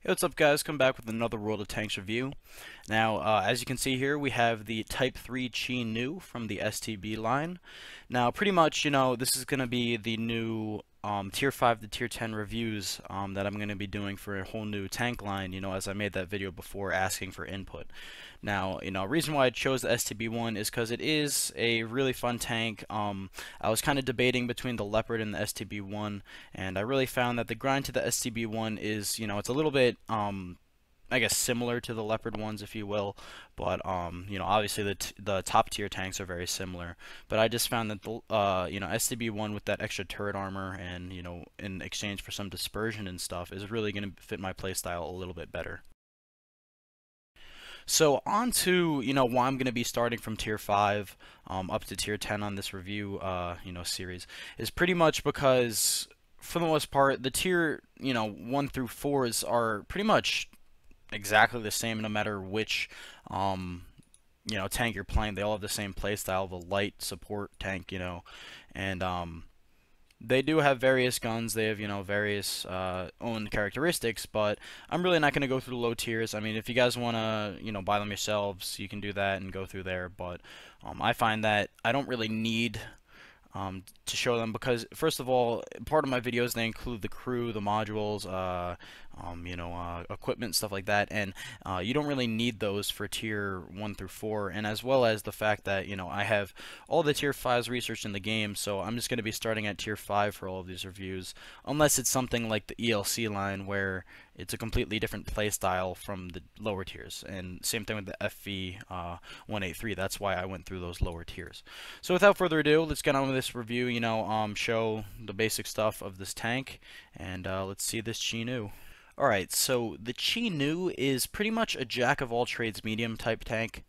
Hey, what's up guys? Come back with another World of Tanks review. Now, as you can see here, we have the Type 3 Chi Nu from the STB line. Now, pretty much, this is going to be the new Tier 5 to Tier 10 reviews that I'm going to be doing for a whole new tank line, as I made that video before asking for input. Now, reason why I chose the STB1 is because it is a really fun tank. I was kind of debating between the Leopard and the STB1, and I really found that the grind to the STB1 is, it's a little bit, I guess, similar to the Leopard ones, if you will, but obviously the top tier tanks are very similar. But I just found that the STB1 with that extra turret armor and in exchange for some dispersion and stuff is really going to fit my playstyle a little bit better. So on to why I'm going to be starting from tier 5 up to tier 10 on this review series is pretty much because for the most part the tier 1 through 4s are pretty much exactly the same no matter which tank you're playing. They all have the same playstyle, the light support tank, and they do have various guns. They have, various own characteristics, but I'm really not going to go through the low tiers. I mean, if you guys want to, buy them yourselves, you can do that and go through there. But I find that I don't really need to show them because, first of all, part of my videos, they include the crew, the modules, equipment, stuff like that, and you don't really need those for tier 1 through 4, and as well as the fact that, I have all the tier 5s researched in the game, so I'm just going to be starting at tier 5 for all of these reviews, unless it's something like the ELC line where it's a completely different playstyle from the lower tiers, and same thing with the FV 183. That's why I went through those lower tiers. So without further ado, let's get on with this review. Show the basic stuff of this tank, and let's see this Chi Nu. Alright, so the Chi Nu is pretty much a jack of all trades medium type tank.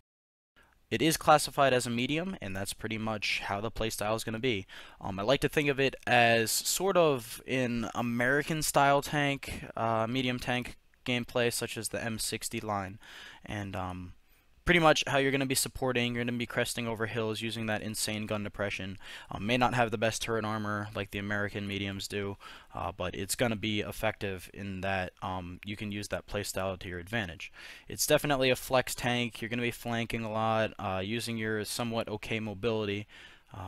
It is classified as a medium, and that's pretty much how the playstyle is going to be. I like to think of it as sort of an American style tank, medium tank gameplay, such as the M60 line, and pretty much how you're going to be supporting. You're going to be cresting over hills using that insane gun depression. May not have the best turret armor like the American mediums do, but it's going to be effective in that you can use that playstyle to your advantage. It's definitely a flex tank. You're going to be flanking a lot, using your somewhat okay mobility,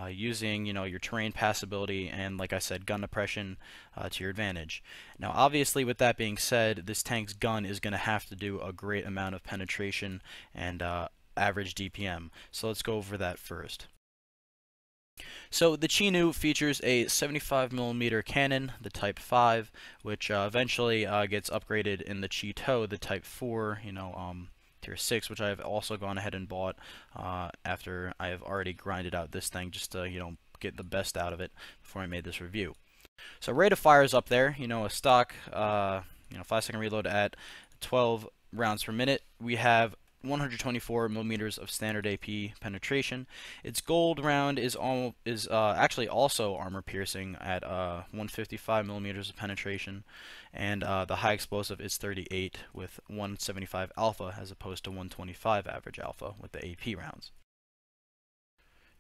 using your terrain passability and, like I said, gun depression to your advantage. Now obviously, with that being said, this tank's gun is going to have to do a great amount of penetration and average DPM, so let's go over that first. So the Chi Nu features a 75mm cannon, the Type 5, which eventually gets upgraded in the Chi To, the Type 4, tier 6, which I have also gone ahead and bought after I have already grinded out this thing just to, get the best out of it before I made this review. So rate of fire is up there, a stock, 5-second reload at 12 rounds per minute. We have 124 millimeters of standard AP penetration. Its gold round is actually also armor piercing at 155 millimeters of penetration, and the high explosive is 38 with 175 alpha as opposed to 125 average alpha with the AP rounds.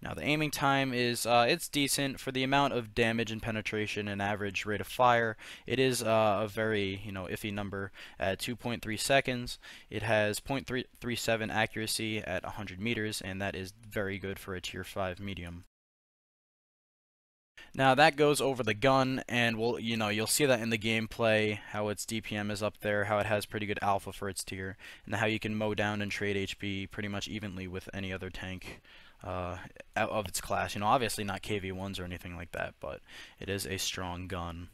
Now the aiming time is it's decent for the amount of damage and penetration and average rate of fire. It is a very iffy number at 2.3 seconds. It has 0.37 accuracy at 100 meters, and that is very good for a tier 5 medium. Now that goes over the gun, and you'll see that in the gameplay, how its DPM is up there, how it has pretty good alpha for its tier, and how you can mow down and trade HP pretty much evenly with any other tank of its class. Obviously not KV1s or anything like that, but it is a strong gun.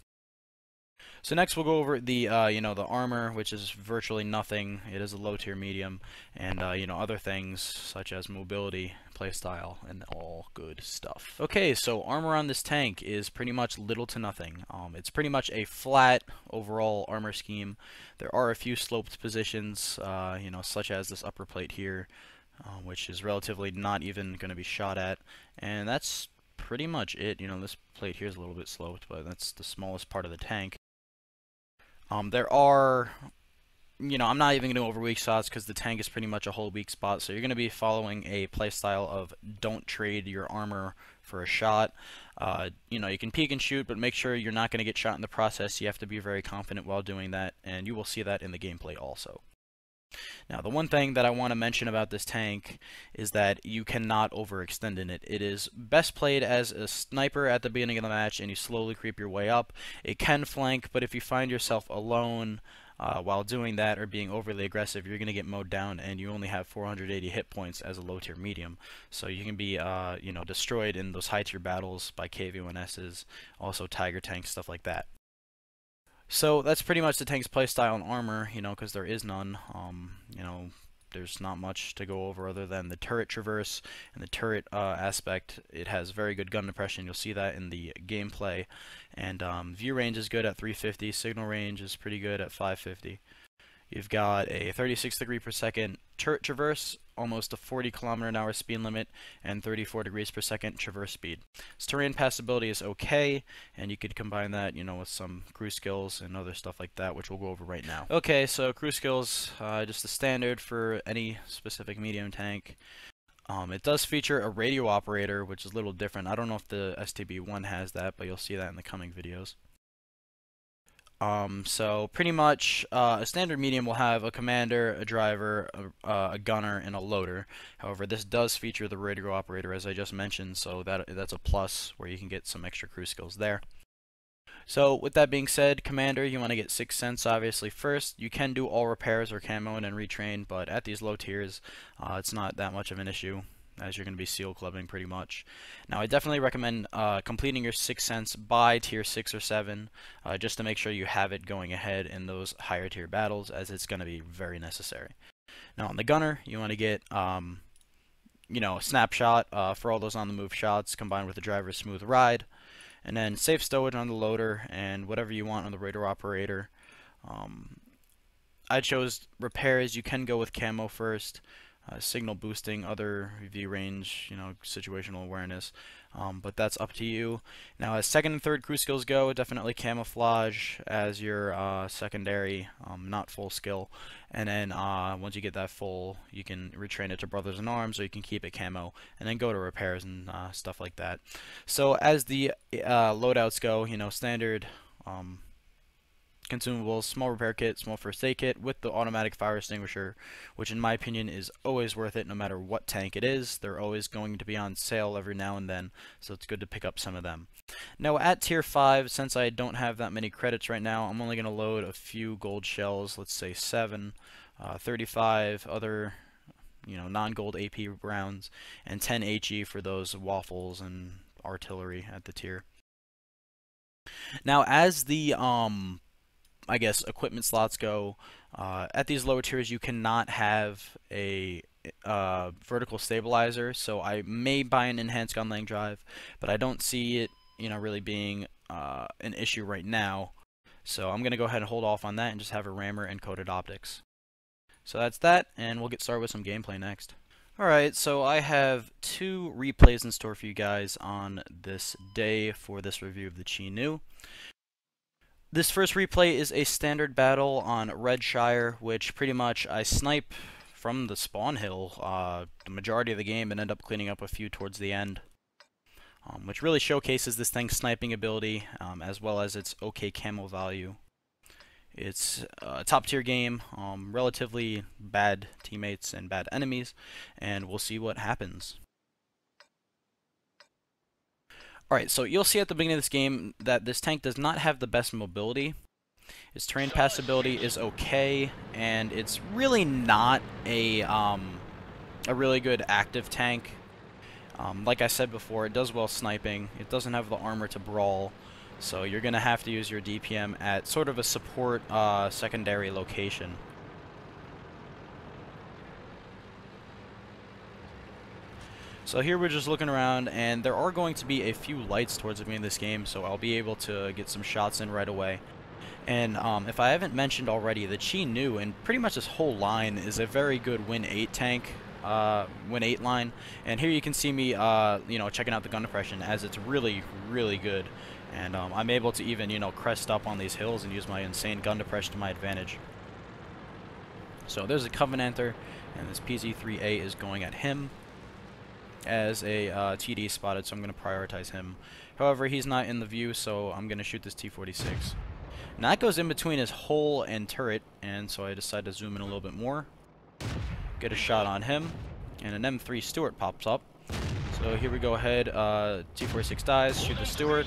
So next we'll go over the the armor, which is virtually nothing. It is a low tier medium, and other things such as mobility, playstyle, and all good stuff. Okay, so armor on this tank is pretty much little to nothing. It's pretty much a flat overall armor scheme. There are a few sloped positions, such as this upper plate here, which is relatively not even going to be shot at, and that's pretty much it. This plate here is a little bit sloped, but that's the smallest part of the tank. There are, I'm not even going to go over weak spots because the tank is pretty much a whole weak spot, so you're going to be following a playstyle of don't trade your armor for a shot. You know, you can peek and shoot, but make sure you're not going to get shot in the process. You have to be very confident while doing that, and you will see that in the gameplay also. Now, the one thing that I want to mention about this tank is that you cannot overextend in it. It is best played as a sniper at the beginning of the match, and you slowly creep your way up. It can flank, but if you find yourself alone while doing that or being overly aggressive, you're going to get mowed down, and you only have 480 hit points as a low-tier medium. So you can be, you know, destroyed in those high-tier battles by KV-1Ss, also Tiger tanks, stuff like that. So that's pretty much the tank's playstyle and armor, you know, because there is none. You know, there's not much to go over other than the turret traverse and the turret aspect. It has very good gun depression. You'll see that in the gameplay. And view range is good at 350. Signal range is pretty good at 550. You've got a 36 degree per second turret traverse, almost a 40km/h speed limit, and 34 degrees per second traverse speed. Its terrain passability is okay, and you could combine that, you know, with some crew skills and other stuff like that, which we'll go over right now. Okay, so crew skills, just the standard for any specific medium tank. It does feature a radio operator, which is a little different. I don't know if the STB1 has that, but you'll see that in the coming videos. So pretty much a standard medium will have a commander, a driver, a gunner, and a loader. However, this does feature the radio operator, as I just mentioned, so that's a plus where you can get some extra crew skills there. So with that being said, commander, you want to get 6th Sense obviously first. You can do all repairs or camo and then retrain, but at these low tiers, it's not that much of an issue, as you're going to be seal clubbing pretty much. Now, I definitely recommend completing your 6th Sense by tier 6 or 7, just to make sure you have it going ahead in those higher tier battles, as it's going to be very necessary. Now, on the gunner, you want to get, you know, a snapshot for all those on the move shots, combined with the driver's smooth ride, and then safe stowage on the loader, and whatever you want on the radar operator. I chose repairs. You can go with camo first. Signal boosting, other view range, you know, situational awareness, but that's up to you. Now, as 2nd and 3rd crew skills go, definitely camouflage as your secondary, not full skill. And then once you get that full, you can retrain it to Brothers in Arms, or you can keep it camo, and then go to repairs and stuff like that. So as the loadouts go, you know, standard consumables, small repair kit, small first aid kit with the automatic fire extinguisher, which in my opinion is always worth it no matter what tank it is. They're always going to be on sale every now and then, so it's good to pick up some of them. Now at tier 5, since I don't have that many credits right now, I'm only going to load a few gold shells, let's say 7, 35 other, you know, non-gold AP rounds, and 10 HE for those waffles and artillery at the tier. Now as the I guess equipment slots go, at these lower tiers you cannot have a vertical stabilizer, so I may buy an enhanced gun laying drive, but I don't see it, you know, really being an issue right now. So I'm gonna go ahead and hold off on that and just have a rammer and coated optics. So that's that, and we'll get started with some gameplay next. Alright, so I have 2 replays in store for you guys on this day for this review of the Chi Nu. This first replay is a standard battle on Redshire, which pretty much I snipe from the spawn hill the majority of the game and end up cleaning up a few towards the end, which really showcases this thing's sniping ability as well as its okay camo value. It's a top tier game, relatively bad teammates and bad enemies, and we'll see what happens. Alright, so you'll see at the beginning of this game that this tank does not have the best mobility. Its terrain passability is okay, and it's really not a really good active tank. Like I said before, it does well sniping. It doesn't have the armor to brawl, so you're going to have to use your DPM at sort of a support secondary location. So here we're just looking around, and there are going to be a few lights towards the beginning of this game, so I'll be able to get some shots in right away. And if I haven't mentioned already, the Chi Nu and pretty much this whole line is a very good Win 8 tank, Win 8 line. And here you can see me, you know, checking out the gun depression, as it's really, really good. And I'm able to even, you know, crest up on these hills and use my insane gun depression to my advantage. So there's a Covenanter, and this PZ-3A is going at him. as a TD spotted, so I'm going to prioritize him. However, he's not in the view, so I'm going to shoot this T-46. Now that goes in between his hole and turret, and so I decide to zoom in a little bit more. Get a shot on him, and an M3 Stewart pops up. So here we go ahead, T-46 dies, shoot the Stewart,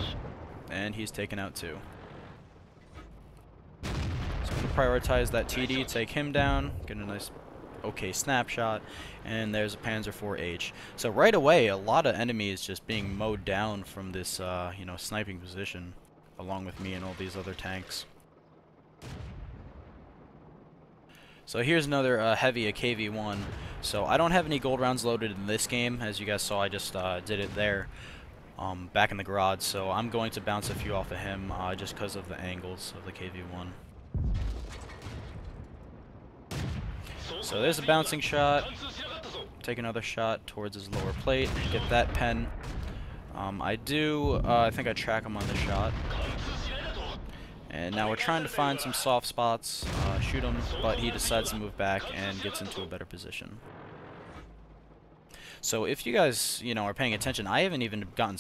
and he's taken out too. So I'm going to prioritize that TD, take him down, get a nice okay snapshot, and there's a Panzer IV-H. So right away, a lot of enemies just being mowed down from this, you know, sniping position, along with me and all these other tanks. So here's another heavy, a KV-1. So I don't have any gold rounds loaded in this game. As you guys saw, I just did it there, back in the garage. So I'm going to bounce a few off of him, just because of the angles of the KV-1. So there's a bouncing shot. Take another shot towards his lower plate. Get that pen. I think I track him on the shot. And now we're trying to find some soft spots, shoot him, but he decides to move back and gets into a better position. So if you guys, you know, are paying attention, I haven't even gotten,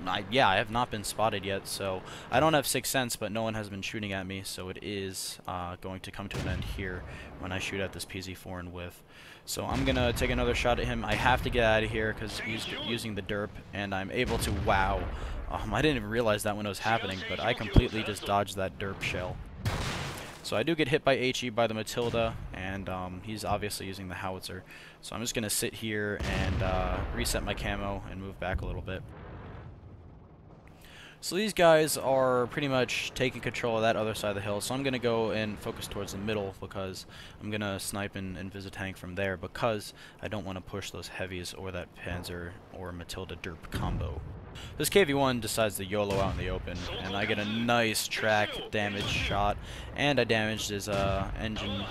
I have not been spotted yet, so I don't have Sixth Sense, but no one has been shooting at me, so it is going to come to an end here when I shoot at this PZ4 in width. So I'm going to take another shot at him. I have to get out of here because he's using the derp, and I'm able to, wow. I didn't even realize that when it was happening, but I completely just dodged that derp shell. So I do get hit by HE by the Matilda, and he's obviously using the howitzer. So I'm just going to sit here and reset my camo and move back a little bit. So these guys are pretty much taking control of that other side of the hill, so I'm going to go and focus towards the middle because I'm going to snipe and visit tank from there because I don't want to push those heavies or that Panzer or Matilda derp combo. This KV-1 decides to YOLO out in the open, and I get a nice track damage shot, and I damaged his engine,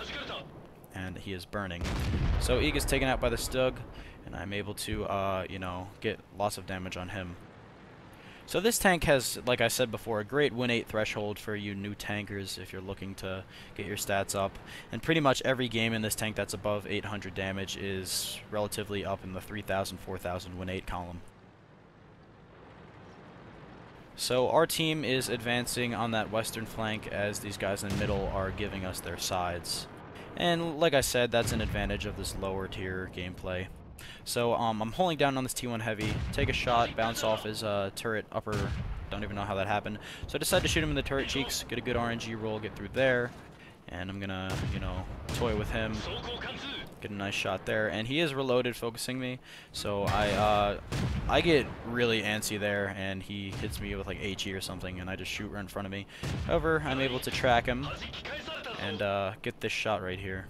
and he is burning. So he gets taken out by the Stug, and I'm able to, you know, get lots of damage on him. So this tank has, like I said before, a great win 8 threshold for you new tankers if you're looking to get your stats up. And pretty much every game in this tank that's above 800 damage is relatively up in the 3,000, 4,000 win 8 column. So our team is advancing on that western flank as these guys in the middle are giving us their sides. And like I said, that's an advantage of this lower tier gameplay. So I'm holding down on this T1 heavy, take a shot, bounce off his turret upper, don't even know how that happened. So I decide to shoot him in the turret cheeks, get a good RNG roll, get through there, and I'm gonna, you know, toy with him, get a nice shot there, and he is reloaded focusing me, so I get really antsy there, and he hits me with like HE or something, and I just shoot right in front of me. However, I'm able to track him, and get this shot right here.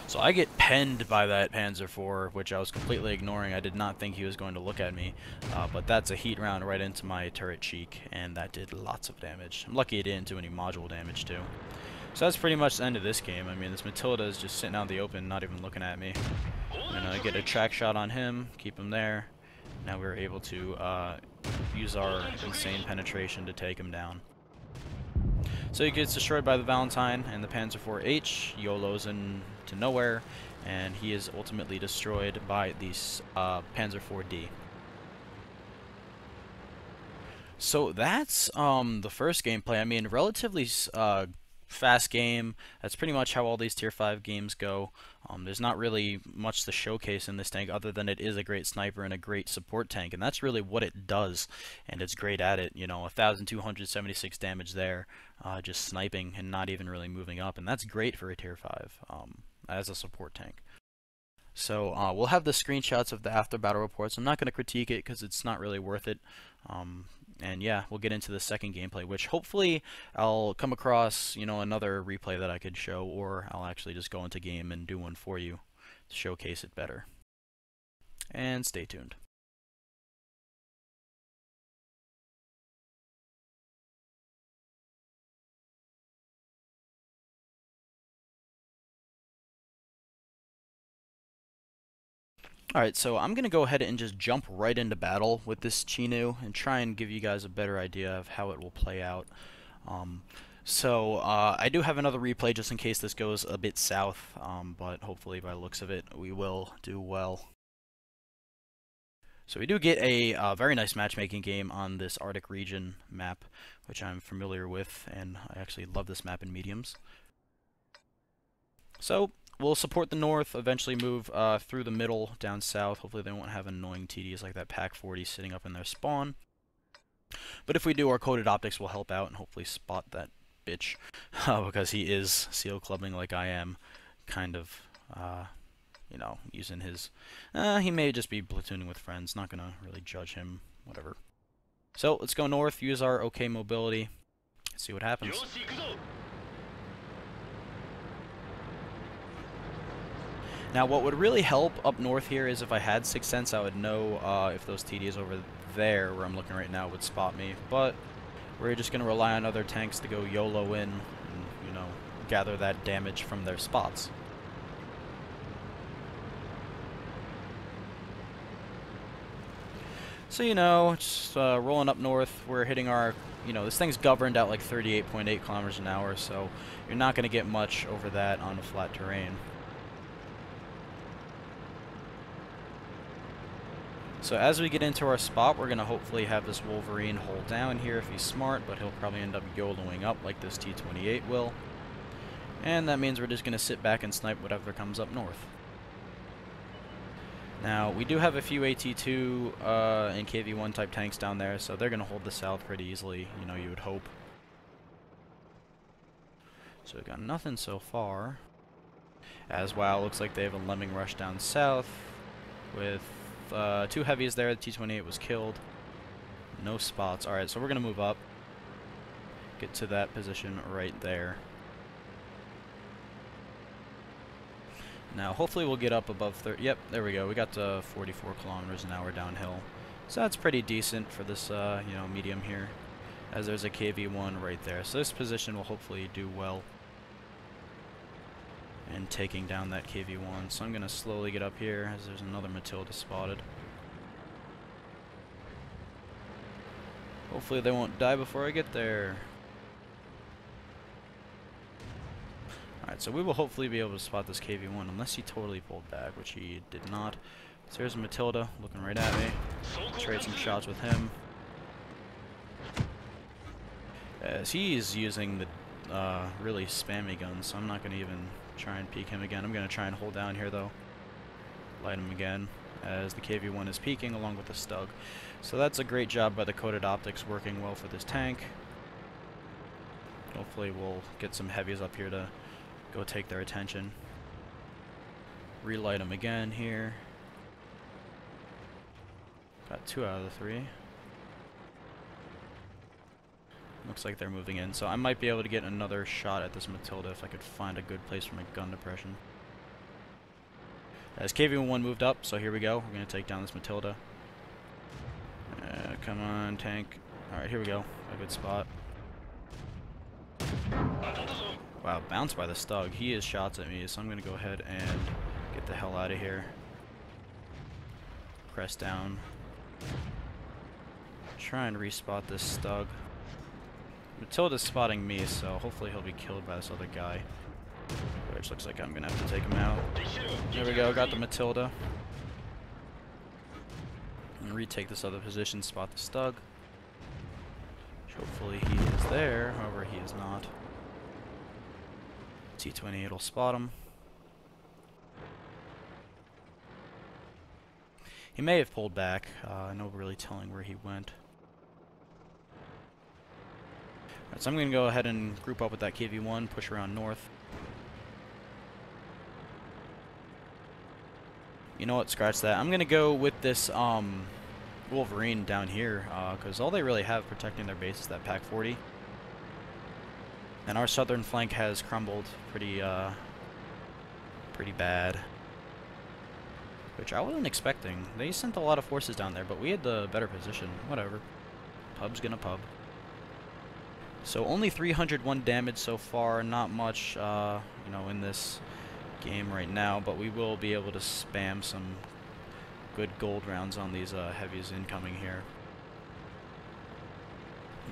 So I get penned by that Panzer IV, which I was completely ignoring. I did not think he was going to look at me, but that's a heat round right into my turret cheek, and that did lots of damage. I'm lucky it didn't do any module damage too. So that's pretty much the end of this game. I mean, this Matilda is just sitting out in the open, not even looking at me. And I get a track shot on him, keep him there. Now we're able to use our insane penetration to take him down. So he gets destroyed by the Valentine, and the Panzer IV-H YOLOs into nowhere, and he is ultimately destroyed by the Panzer IV-D. So that's the first gameplay. I mean, relatively fast game. That's pretty much how all these tier 5 games go. There's not really much to showcase in this tank other than it is a great sniper and a great support tank, and that's really what it does, and it's great at it. You know, 1,276 damage there, just sniping and not even really moving up, and that's great for a tier 5 as a support tank. So we'll have the screenshots of the after battle reports. I'm not going to critique it because it's not really worth it. And yeah, we'll get into the second gameplay, which hopefully I'll come across, you know, another replay that I could show, or I'll actually just go into game and do one for you to showcase it better. And stay tuned. Alright, so I'm going to go ahead and just jump right into battle with this Chinu and try and give you guys a better idea of how it will play out. I do have another replay just in case this goes a bit south, but hopefully by the looks of it we will do well. So we do get a very nice matchmaking game on this Arctic region map, which I'm familiar with, and I actually love this map in mediums. So we'll support the north, eventually move through the middle down south. Hopefully they won't have annoying TDs like that Pack 40 sitting up in their spawn. But if we do, our coded optics will help out and hopefully spot that bitch, because he is seal clubbing like I am, kind of, you know, using his... he may just be platooning with friends, not gonna really judge him, whatever. So, let's go north, use our OK mobility, see what happens. Now, what would really help up north here is if I had Sixth Sense, I would know if those TDs over there, where I'm looking right now, would spot me, but we're just gonna rely on other tanks to go YOLO in and, you know, gather that damage from their spots. So, you know, just rolling up north, we're hitting our, you know, this thing's governed at like 38.8 kilometers an hour, so you're not going to get much over that on a flat terrain. So as we get into our spot, we're going to hopefully have this Wolverine hold down here if he's smart, but he'll probably end up YOLOing up like this T-28 will. And that means we're just going to sit back and snipe whatever comes up north. Now, we do have a few AT-2 and KV-1 type tanks down there, so they're going to hold the south pretty easily, you know, you would hope. So we've got nothing so far. As well, looks like they have a lemming rush down south with 2 heavies there. The T-28 was killed. No spots. Alright, so we're going to move up. Get to that position right there. Now, hopefully we'll get up above 30. Yep, there we go. We got to 44 kilometers an hour downhill. So that's pretty decent for this, you know, medium here. As there's a KV-1 right there. So this position will hopefully do well in taking down that KV-1. So I'm going to slowly get up here as there's another Matilda spotted. Hopefully they won't die before I get there. Alright, so we will hopefully be able to spot this KV-1 unless he totally pulled back, which he did not. So there's Matilda looking right at me. Trade some shots with him. As he's using the really spammy guns, so I'm not going to even try and peek him again. I'm going to try and hold down here though. Light him again as the KV-1 is peeking along with the Stug. So that's a great job by the coded optics, working well for this tank. Hopefully we'll get some heavies up here to go take their attention. Relight them again here. Got 2 out of the 3. Looks like they're moving in, so I might be able to get another shot at this Matilda if I could find a good place for my gun depression. As KV-1 moved up, so here we go. We're going to take down this Matilda. Come on, tank. Alright, here we go. A good spot. Wow, bounced by the Stug. He is shots at me, so I'm going to go ahead and get the hell out of here. Press down. Try and respot this Stug. Matilda's spotting me, so hopefully he'll be killed by this other guy. Which looks like I'm going to have to take him out. There we go, got the Matilda. I'm going to retake this other position, spot the Stug. Hopefully he is there, however he is not. T-28 will spot him. He may have pulled back. No really telling where he went. Alright, so I'm going to go ahead and group up with that KV-1, push around north. You know what, scratch that. I'm going to go with this Wolverine down here, because all they really have protecting their base is that Pack 40. And our southern flank has crumbled pretty bad. Which I wasn't expecting. They sent a lot of forces down there, but we had the better position. Whatever. Pub's gonna pub. So only 301 damage so far. Not much, you know, in this game right now, but we will be able to spam some good gold rounds on these heavies incoming here.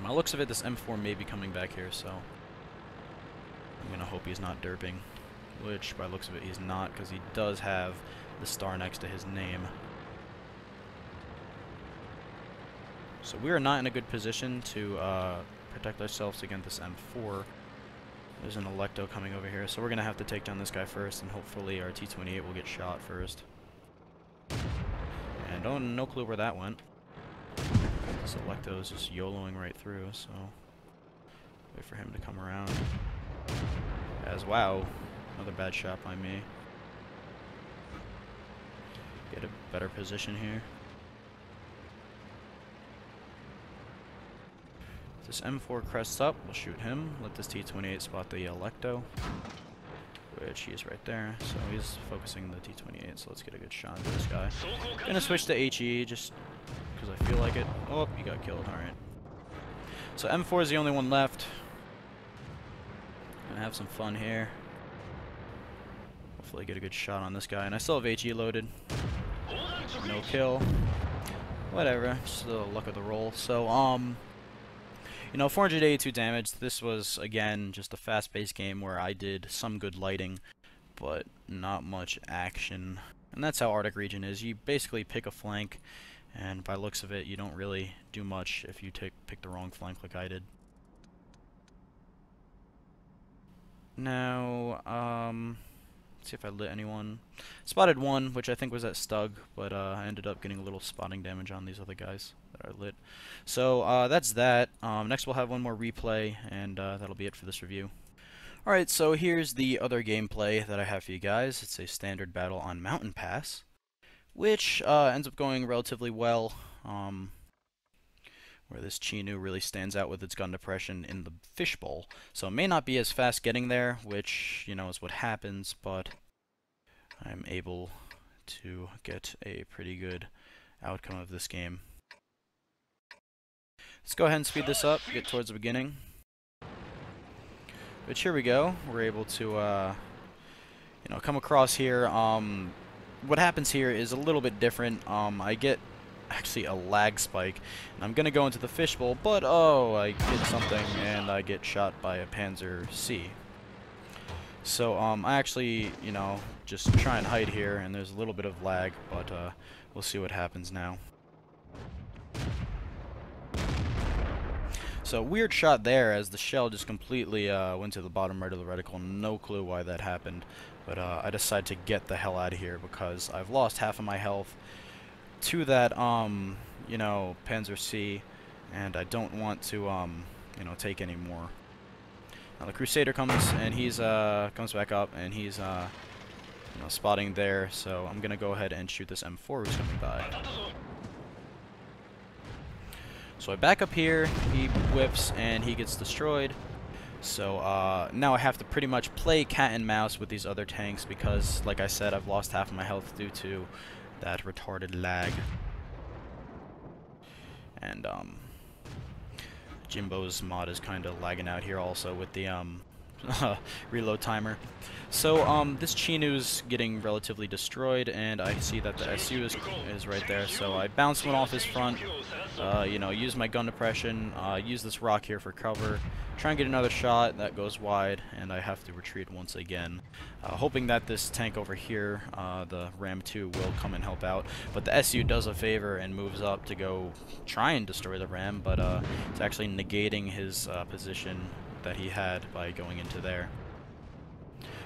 By the looks of it, this M4 may be coming back here, so I'm gonna hope he's not derping, which by the looks of it, he's not, because he does have the star next to his name. So we are not in a good position to protect ourselves against this M4. There's an Electo coming over here, so we're going to have to take down this guy first, and hopefully our T-28 will get shot first. And oh, no clue where that went. This Electo is just YOLOing right through, so wait for him to come around. As wow, another bad shot by me. Get a better position here. This M4 crests up, we'll shoot him. Let this T-28 spot the Electo, which he is right there. So he's focusing the T-28, so let's get a good shot at this guy. Gonna switch to HE just because I feel like it. Oh, he got killed, alright. So M4 is the only one left. Gonna have some fun here. Hopefully get a good shot on this guy. And I still have HE loaded. No kill. Whatever, just the luck of the roll. So, you know, 482 damage. This was, again, just a fast-paced game where I did some good lighting, but not much action. And that's how Arctic Region is. You basically pick a flank, and by looks of it, you don't really do much if you pick the wrong flank like I did. Now, let's see if I lit anyone. Spotted one, which I think was at Stug, but I ended up getting a little spotting damage on these other guys that I lit. So that's that. Next we'll have one more replay, and that'll be it for this review. Alright, so here's the other gameplay that I have for you guys. It's a standard battle on Mountain Pass, which ends up going relatively well. Where this Chinu really stands out with its gun depression in the fishbowl. So it may not be as fast getting there, which, you know, is what happens, but I'm able to get a pretty good outcome of this game. Let's go ahead and speed this up, get towards the beginning. But here we go. We're able to, you know, come across here. What happens here is a little bit different. I get actually a lag spike, and I'm gonna go into the fishbowl, but oh, I hit something and I get shot by a Panzer C. So I actually, you know, just try and hide here, and there's a little bit of lag, but we'll see what happens now. So weird shot there, as the shell just completely went to the bottom right of the reticle. No clue why that happened, but I decided to get the hell out of here because I've lost half of my health to that, you know, Panzer C, and I don't want to, you know, take any more. Now the Crusader comes, and he's, comes back up, and he's, you know, spotting there, so I'm gonna go ahead and shoot this M4 who's coming by. So I back up here, he whips, and he gets destroyed. So now I have to pretty much play cat and mouse with these other tanks because, like I said, I've lost half of my health due to that retarded lag. And Jimbo's mod is kind of lagging out here also with the reload timer. So this Chinu's getting relatively destroyed, and I see that the SU is right there. So I bounce one off his front, you know, use my gun depression, use this rock here for cover, try and get another shot that goes wide, and I have to retreat once again, hoping that this tank over here, the Ram 2, will come and help out. But the SU does a favor and moves up to go try and destroy the Ram, but it's actually negating his position that he had by going into there.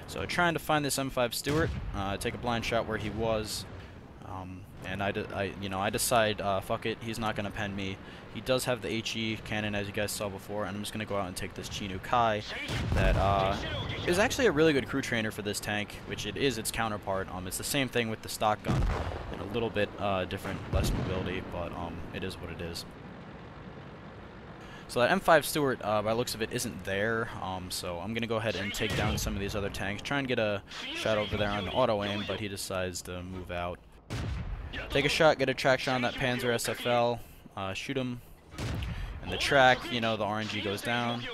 So trying to find this M5 Stuart, take a blind shot where he was, and I decide, fuck it, he's not gonna pen me. He does have the HE cannon, as you guys saw before, and I'm just gonna go out and take this Chinu Kai that is actually a really good crew trainer for this tank, which it is its counterpart. It's the same thing with the stock gun, and a little bit different, less mobility, but it is what it is. So that M5 Stuart, by looks of it, isn't there, so I'm going to go ahead and take down some of these other tanks, try and get a shot over there on the auto-aim, but he decides to move out. Take a shot, get a track shot on that Panzer SFL, shoot him, and the track, you know, the RNG goes down,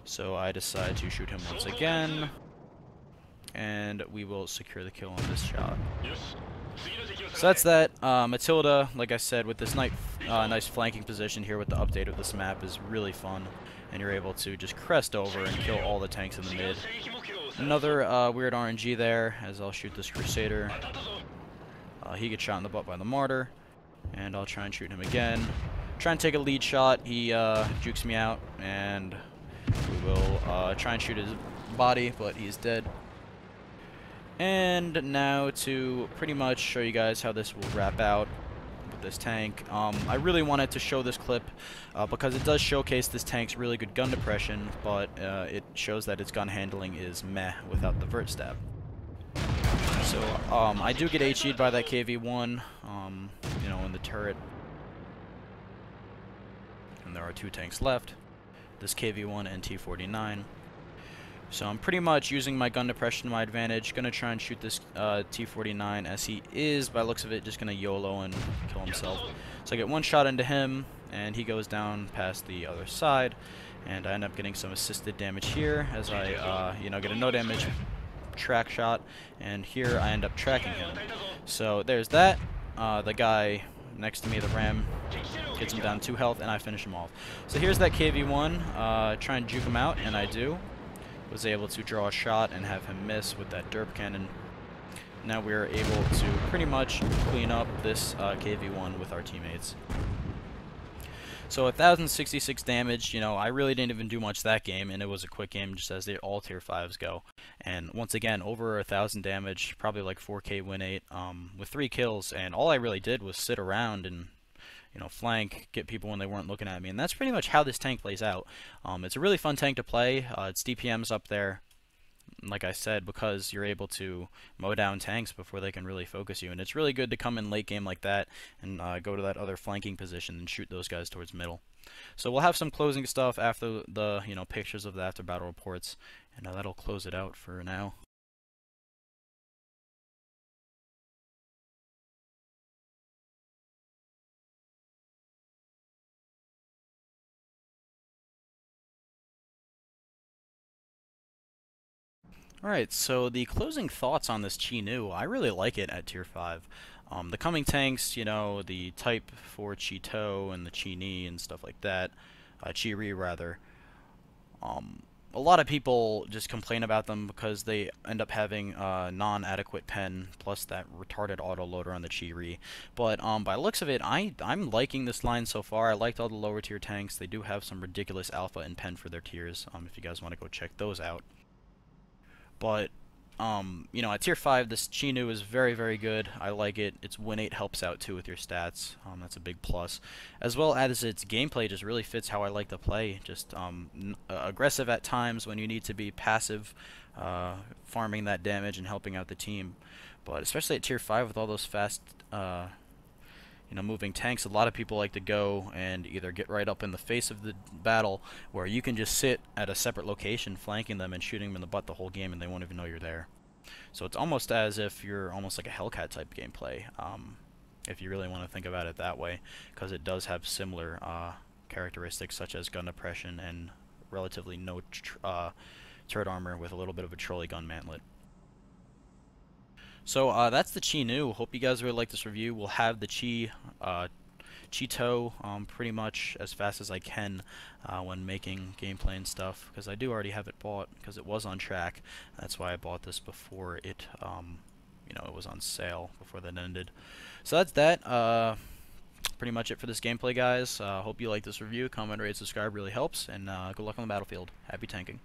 so I decide to shoot him once again, and we will secure the kill on this shot. So that's that. Matilda, like I said, with this nice flanking position here with the update of this map is really fun, and you're able to just crest over and kill all the tanks in the mid. Another weird RNG there, as I'll shoot this Crusader. He gets shot in the butt by the Martyr, and I'll try and shoot him again. try and take a lead shot. He jukes me out, and we will try and shoot his body, but he's dead. And now to pretty much show you guys how this will wrap out with this tank. I really wanted to show this clip because it does showcase this tank's really good gun depression, but it shows that its gun handling is meh without the vert stab. So I do get HE'd by that KV-1, you know, in the turret. And there are 2 tanks left, this KV-1 and T-49. So I'm pretty much using my gun depression to my advantage. Gonna try and shoot this T-49 as he is, by the looks of it, just gonna YOLO and kill himself. So I get 1 shot into him, and he goes down past the other side. And I end up getting some assisted damage here as I, you know, get a no damage track shot. And here I end up tracking him. So there's that. The guy next to me, the Ram, gets him down 2 health, and I finish him off. So here's that KV-1. Try and juke him out, and I do. Was able to draw a shot and have him miss with that derp cannon. Now we're able to pretty much clean up this KV-1 with our teammates. So 1,066 damage, you know, I really didn't even do much that game, and it was a quick game just as all tier 5s go. And once again, over 1,000 damage, probably like 4k win rate, with 3 kills, and all I really did was sit around and, you know, flank, get people when they weren't looking at me, and that's pretty much how this tank plays out. It's a really fun tank to play. Its DPM's up there, like I said, because you're able to mow down tanks before they can really focus you, and it's really good to come in late game like that and go to that other flanking position and shoot those guys towards middle. So we'll have some closing stuff after the, you know, pictures of the after battle reports, and that'll close it out for now. Alright, so the closing thoughts on this Chi-Nu, I really like it at tier 5. The coming tanks, you know, the Type 4 Chi-To and the Chi-Ni and stuff like that, Chi-Ri rather, a lot of people just complain about them because they end up having non-adequate pen plus that retarded autoloader on the Chi-Ri. But by the looks of it, I'm liking this line so far. I liked all the lower tier tanks. They do have some ridiculous alpha and pen for their tiers, if you guys want to go check those out. But, you know, at tier 5, this Chi-Nu is very, very good. I like it. Its win 8 helps out, too, with your stats. That's a big plus. As well as its gameplay just really fits how I like to play. Just aggressive at times when you need to be passive, farming that damage and helping out the team. But especially at tier 5 with all those fast, you know, moving tanks, a lot of people like to go and either get right up in the face of the battle, where you can just sit at a separate location flanking them and shooting them in the butt the whole game and they won't even know you're there. So it's almost as if you're almost like a Hellcat type gameplay, if you really want to think about it that way, because it does have similar characteristics such as gun depression and relatively no turret armor with a little bit of a trolley gun mantlet. So that's the Chi-Nu. Hope you guys really like this review. We'll have the Chi-To pretty much as fast as I can when making gameplay and stuff, because I do already have it bought because it was on track. That's why I bought this before it, you know, it was on sale before that ended. So that's that. Pretty much it for this gameplay, guys. Hope you like this review. Comment, rate, subscribe really helps, and good luck on the battlefield. Happy tanking.